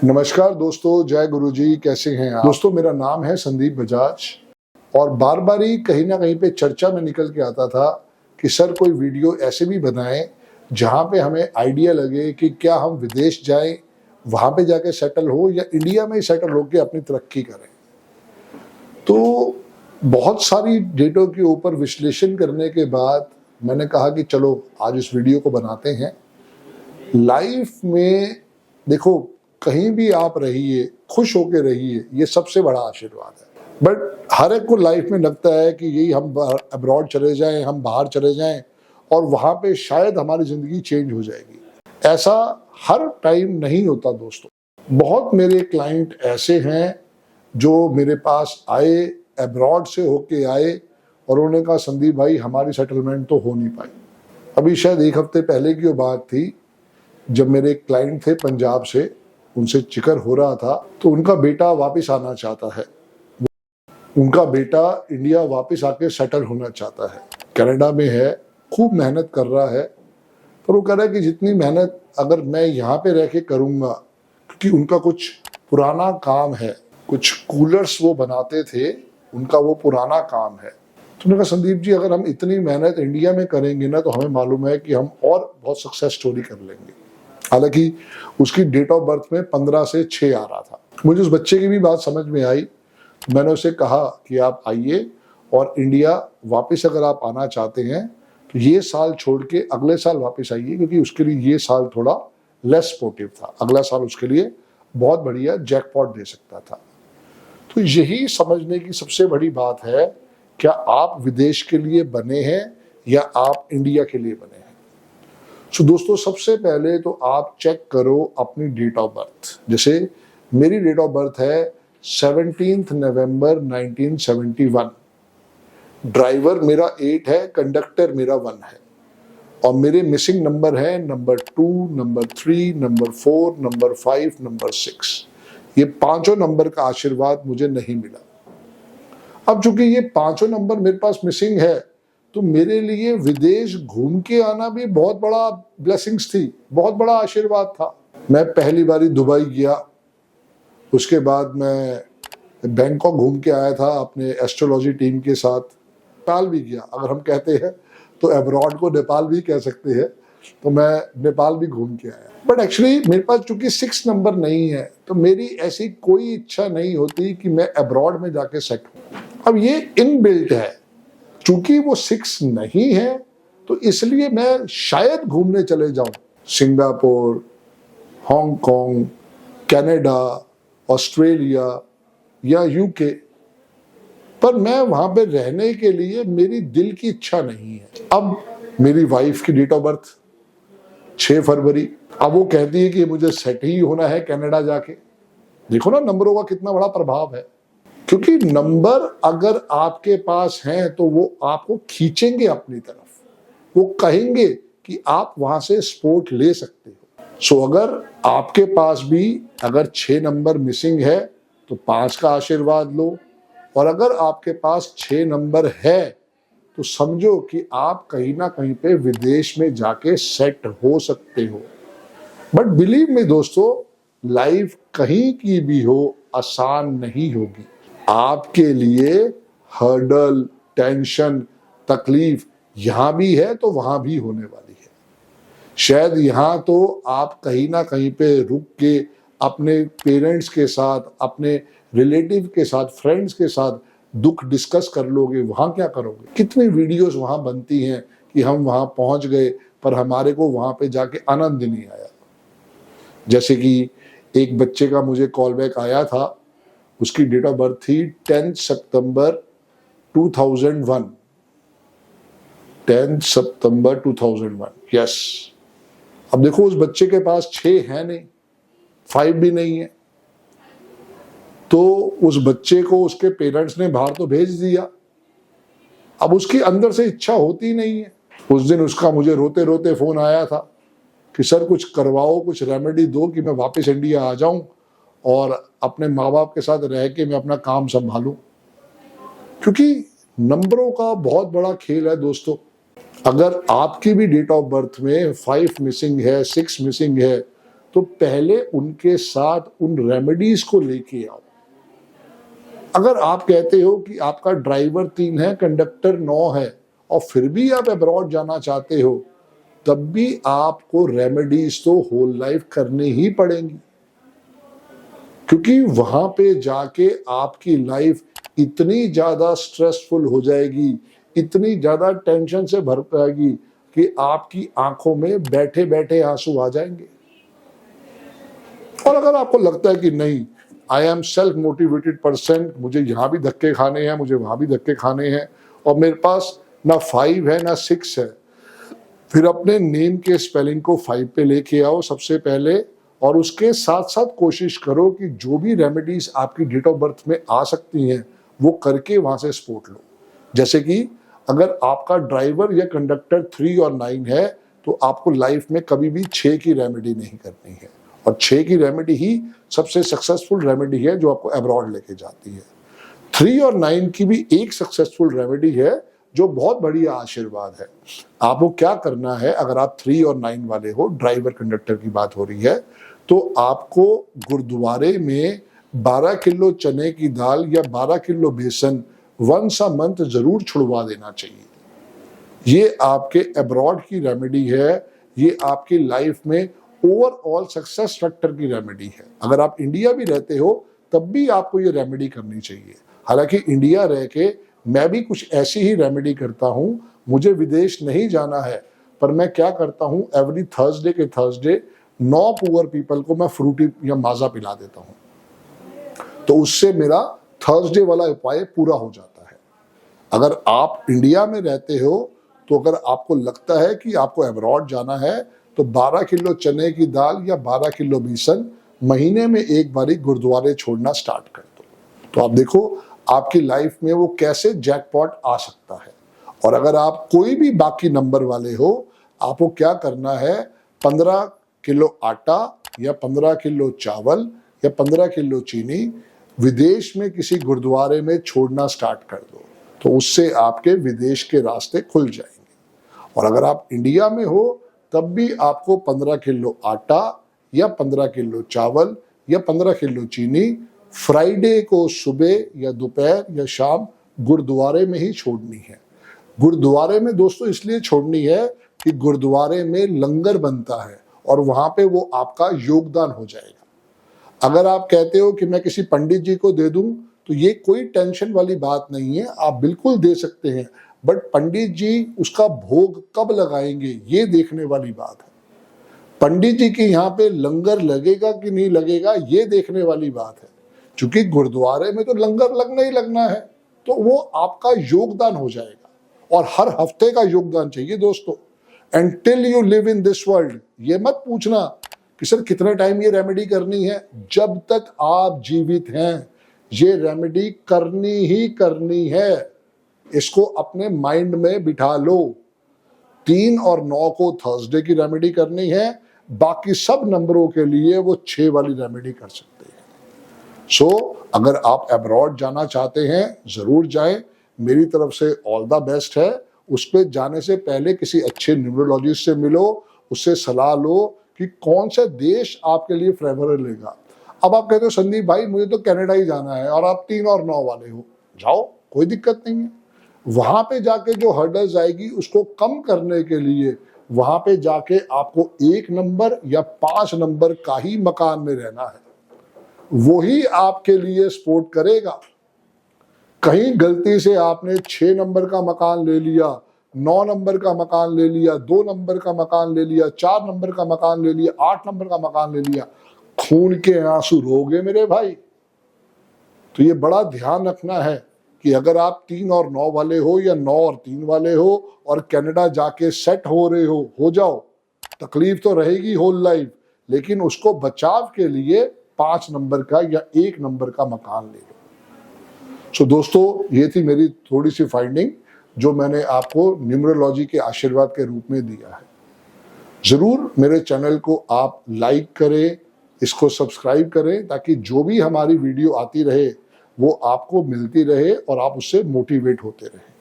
नमस्कार दोस्तों, जय गुरुजी। कैसे हैं आप दोस्तों? मेरा नाम है संदीप बजाज और बार बार ही कहीं ना कहीं पे चर्चा में निकल के आता था कि सर कोई वीडियो ऐसे भी बनाएं जहां पे हमें आइडिया लगे कि क्या हम विदेश जाएं, वहां पे जाके सेटल हो या इंडिया में ही सेटल होके अपनी तरक्की करें। तो बहुत सारी डेटों के ऊपर विश्लेषण करने के बाद मैंने कहा कि चलो आज इस वीडियो को बनाते हैं। लाइफ में देखो, कहीं भी आप रहिए, खुश होके रहिए, ये सबसे बड़ा आशीर्वाद है। बट हर एक को लाइफ में लगता है कि यही हम अब्रॉड चले जाएं, हम बाहर चले जाएं और वहां पे शायद हमारी जिंदगी चेंज हो जाएगी। ऐसा हर टाइम नहीं होता दोस्तों। बहुत मेरे क्लाइंट ऐसे हैं जो मेरे पास आए, अब्रॉड से होके आए और उन्होंने कहा संदीप भाई हमारी सेटलमेंट तो हो नहीं पाई। अभी शायद एक हफ्ते पहले की वो बात थी जब मेरे क्लाइंट थे पंजाब से, उनसे जिक्र हो रहा था तो उनका बेटा वापस आना चाहता है। उनका बेटा इंडिया वापस आके सेटल होना चाहता है, कनाडा में है, खूब मेहनत कर रहा है। पर वो कह रहा है कि जितनी मेहनत अगर मैं यहाँ पे रह के करूँगा, क्योंकि उनका कुछ पुराना काम है, कुछ कूलर्स वो बनाते थे, उनका वो पुराना काम है। तो उन्होंने कहा संदीप जी अगर हम इतनी मेहनत इंडिया में करेंगे ना तो हमें मालूम है कि हम और बहुत सक्सेस स्टोरी कर लेंगे। हालांकि उसकी डेट ऑफ बर्थ में 15 से 6 आ रहा था। मुझे उस बच्चे की भी बात समझ में आई। मैंने उसे कहा कि आप आइए और इंडिया वापस अगर आप आना चाहते हैं तो ये साल छोड़ के अगले साल वापस आइए, क्योंकि उसके लिए ये साल थोड़ा लेस सपोर्टिव था। अगला साल उसके लिए बहुत बढ़िया जैकपॉट दे सकता था। तो यही समझने की सबसे बड़ी बात है, क्या आप विदेश के लिए बने हैं या आप इंडिया के लिए बने हैं। तो दोस्तों सबसे पहले तो आप चेक करो अपनी डेट ऑफ बर्थ। जैसे मेरी डेट ऑफ बर्थ है 17 नवंबर 1971। ड्राइवर मेरा 8 है, कंडक्टर मेरा 1 है और मेरे मिसिंग नंबर है number 2, number 3, number 4, number 5, number 6। ये पांचों नंबर का आशीर्वाद मुझे नहीं मिला। अब चूंकि ये पांचों नंबर मेरे पास मिसिंग है तो मेरे लिए विदेश घूम के आना भी बहुत बड़ा ब्लेसिंग्स थी, बहुत बड़ा आशीर्वाद था। मैं पहली बारी दुबई गया, उसके बाद मैं बैंकॉक घूम के आया था अपने एस्ट्रोलॉजी टीम के साथ। नेपाल भी गया, अगर हम कहते हैं तो अब्रॉड को नेपाल भी कह सकते हैं। तो मैं नेपाल भी घूम के आया। बट एक्चुअली मेरे पास चूंकि 6 नंबर नहीं है तो मेरी ऐसी कोई इच्छा नहीं होती कि मैं अब्रॉड में जाके सेट हूँ। अब ये इनबिल्ट है, चूंकि वो 6 नहीं है तो इसलिए मैं शायद घूमने चले जाऊं सिंगापुर, हांगकांग, कनाडा, ऑस्ट्रेलिया या यूके, पर मैं वहां पे रहने के लिए मेरी दिल की इच्छा नहीं है। अब मेरी वाइफ की डेट ऑफ बर्थ 6 फरवरी। अब वो कहती है कि मुझे सेट ही होना है कनाडा जाके। देखो ना नंबरों का कितना बड़ा प्रभाव है, क्योंकि नंबर अगर आपके पास हैं तो वो आपको खींचेंगे अपनी तरफ। वो कहेंगे कि आप वहां से सपोर्ट ले सकते हो। सो अगर आपके पास भी अगर 6 नंबर मिसिंग है तो 5 का आशीर्वाद लो, और अगर आपके पास 6 नंबर है तो समझो कि आप कहीं ना कहीं पे विदेश में जाके सेट हो सकते हो। बट बिलीव मी दोस्तों, लाइफ कहीं की भी हो आसान नहीं होगी। आपके लिए हर्डल, टेंशन, तकलीफ यहां भी है तो वहां भी होने वाली है। शायद यहां तो आप कहीं ना कहीं पे रुक के अपने पेरेंट्स के साथ, अपने रिलेटिव के साथ, फ्रेंड्स के साथ दुख डिस्कस कर लोगे। वहां क्या करोगे? कितनी वीडियोस वहां बनती हैं कि हम वहां पहुंच गए पर हमारे को वहां पे जाके आनंद नहीं आया। जैसे कि एक बच्चे का मुझे कॉल बैक आया था, उसकी डेट ऑफ बर्थ थी 10 सितंबर 2001। 10 सितंबर 2001, यस। अब देखो उस बच्चे के पास 6 है नहीं, 5 भी नहीं है, तो उस बच्चे को उसके पेरेंट्स ने बाहर तो भेज दिया। अब उसकी अंदर से इच्छा होती नहीं है। उस दिन उसका मुझे रोते रोते फोन आया था कि सर कुछ करवाओ, कुछ रेमेडी दो कि मैं वापस इंडिया आ जाऊं और अपने माँ बाप के साथ रह के मैं अपना काम संभालूं। क्योंकि नंबरों का बहुत बड़ा खेल है दोस्तों। अगर आपकी भी डेट ऑफ बर्थ में 5 मिसिंग है, 6 मिसिंग है तो पहले उनके साथ उन रेमेडीज को लेके आओ। अगर आप कहते हो कि आपका ड्राइवर 3 है, कंडक्टर 9 है और फिर भी आप अब्रॉड जाना चाहते हो, तब भी आपको रेमेडीज तो होल लाइफ करनी ही पड़ेंगी, क्योंकि वहां पे जाके आपकी लाइफ इतनी ज्यादा स्ट्रेसफुल हो जाएगी, इतनी ज्यादा टेंशन से भर पाएगी कि आपकी आंखों में बैठे बैठे आंसू आ जाएंगे। और अगर आपको लगता है कि नहीं, I am self motivated person, मुझे यहाँ भी धक्के खाने हैं, मुझे वहां भी धक्के खाने हैं, और मेरे पास ना 5 है ना 6 है, फिर अपने नेम के स्पेलिंग को 5 पे लेके आओ सबसे पहले, और उसके साथ साथ कोशिश करो कि जो भी रेमेडीज आपकी डेट ऑफ बर्थ में आ सकती हैं वो करके वहां से सपोर्ट लो। जैसे कि अगर आपका ड्राइवर या कंडक्टर 3 और 9 है तो आपको लाइफ में कभी भी 6 की रेमेडी नहीं करनी है, और 6 की रेमेडी ही सबसे सक्सेसफुल रेमेडी है जो आपको अब्रॉड लेके जाती है। 3 और 9 की भी एक सक्सेसफुल रेमेडी है जो बहुत बढ़िया आशीर्वाद है। आपको क्या करना है, अगर आप 3 और 9 वाले हो, ड्राइवर कंडक्टर की बात हो रही है, तो आपको गुरुद्वारे में 12 किलो चने की दाल या 12 किलो बेसन वंस अ मंथ जरूर छुड़वा देना चाहिए। ये आपके अब्रॉड की रेमेडी है, ये आपकी लाइफ में ओवरऑल सक्सेस फैक्टर की रेमेडी है। अगर आप इंडिया भी रहते हो तब भी आपको ये रेमेडी करनी चाहिए। हालांकि इंडिया रह के मैं भी कुछ ऐसी ही रेमेडी करता हूं, मुझे विदेश नहीं जाना है, पर मैं क्या करता हूं, एवरी थर्सडे के थर्सडे 9 पुअर पीपल को मैं फ्रूटी या माजा पिला देता हूं, तो उससे मेरा थर्सडे वाला उपाय पूरा हो जाता है। अगर आप इंडिया में रहते हो तो अगर आपको लगता है कि आपको अब्रॉड जाना है तो 12 किलो चने की दाल या 12 किलो बेसन महीने में एक बारी गुरुद्वारे छोड़ना स्टार्ट कर दो, तो आप देखो आपकी लाइफ में वो कैसे जैकपॉट आ सकता है। और अगर आप कोई भी बाकी नंबर वाले हो, आपको क्या करना है, 15 किलो आटा या 15 किलो चावल या 15 किलो चीनी विदेश में किसी गुरुद्वारे में छोड़ना स्टार्ट कर दो, तो उससे आपके विदेश के रास्ते खुल जाएंगे। और अगर आप इंडिया में हो तब भी आपको 15 किलो आटा या 15 किलो चावल या 15 किलो चीनी फ्राइडे को सुबह या दोपहर या शाम गुरुद्वारे में ही छोड़नी है। गुरुद्वारे में दोस्तों इसलिए छोड़नी है कि गुरुद्वारे में लंगर बनता है और वहां पे वो आपका योगदान हो जाएगा। अगर आप कहते हो कि मैं किसी पंडित जी को दे दूं, तो ये कोई टेंशन वाली बात नहीं है, आप बिल्कुल दे सकते हैं, बट पंडित जी उसका भोग कब लगाएंगे ये देखने वाली बात है। पंडित जी के यहाँ पे लंगर लगेगा कि नहीं लगेगा ये देखने वाली बात है, क्योंकि गुरुद्वारे में तो लंगर लगना ही लगना है, तो वो आपका योगदान हो जाएगा। और हर हफ्ते का योगदान चाहिए दोस्तों। Until you live in this world, ये मत पूछना कि सर कितने टाइम ये रेमेडी करनी है, जब तक आप जीवित हैं ये रेमेडी करनी ही करनी है। इसको अपने माइंड में बिठा लो। 3 और 9 को थर्सडे की रेमेडी करनी है, बाकी सब नंबरों के लिए वो 6 वाली रेमेडी कर सकते हैं। सो अगर आप अब्रॉड जाना चाहते हैं जरूर जाएं, मेरी तरफ से ऑल द बेस्ट है। उस पर जाने से पहले किसी अच्छे न्यूरोलॉजिस्ट से मिलो, उससे सलाह लो कि कौन सा देश आपके लिए फेवरेबल रहेगा। अब आप कहते हो संदीप भाई मुझे तो कनाडा ही जाना है, और आप 3 और 9 वाले हो, जाओ कोई दिक्कत नहीं है। वहां पे जाके जो हर्डल्स आएगी उसको कम करने के लिए वहां पे जाके आपको 1 नंबर या 5 नंबर का ही मकान में रहना है, वही आपके लिए सपोर्ट करेगा। कहीं गलती से आपने 6 नंबर का मकान ले लिया, 9 नंबर का मकान ले लिया, 2 नंबर का मकान ले लिया, 4 नंबर का मकान ले लिया, 8 नंबर का मकान ले लिया, खून के आंसू रोगे मेरे भाई। तो ये बड़ा ध्यान रखना है कि अगर आप 3 और 9 वाले हो या 9 और 3 वाले हो और कनाडा जाके सेट हो रहे हो जाओ, तकलीफ तो रहेगी होल लाइफ, लेकिन उसको बचाव के लिए 5 नंबर का या 1 नंबर का मकान ले लो। सो दोस्तों ये थी मेरी थोड़ी सी फाइंडिंग जो मैंने आपको न्यूमरोलॉजी के आशीर्वाद के रूप में दिया है। जरूर मेरे चैनल को आप लाइक करें, इसको सब्सक्राइब करें, ताकि जो भी हमारी वीडियो आती रहे वो आपको मिलती रहे और आप उससे मोटिवेट होते रहें।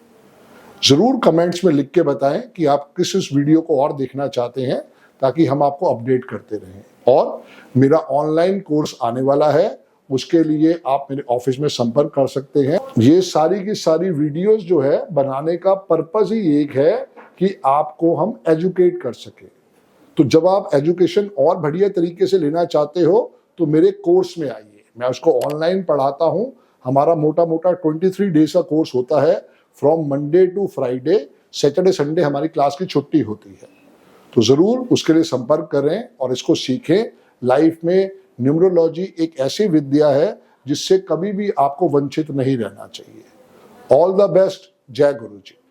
जरूर कमेंट्स में लिख के बताएं कि आप किस वीडियो को और देखना चाहते हैं, ताकि हम आपको अपडेट करते रहें। और मेरा ऑनलाइन कोर्स आने वाला है, उसके लिए आप मेरे ऑफिस में संपर्क कर सकते हैं। ये सारी की सारी वीडियोस जो है बनाने का पर्पस ही एक है कि आपको हम एजुकेट कर सके। तो जब आप एजुकेशन और बढ़िया तरीके से लेना चाहते हो तो मेरे कोर्स में आइए, मैं उसको ऑनलाइन पढ़ाता हूँ। हमारा मोटा मोटा 23 डेज का कोर्स होता है, from Monday to Friday, Saturday Sunday हमारी क्लास की छुट्टी होती है। तो जरूर उसके लिए संपर्क करें और इसको सीखें। लाइफ में न्यूमरोलॉजी एक ऐसी विद्या है जिससे कभी भी आपको वंचित नहीं रहना चाहिए। All the best. जय गुरु जी।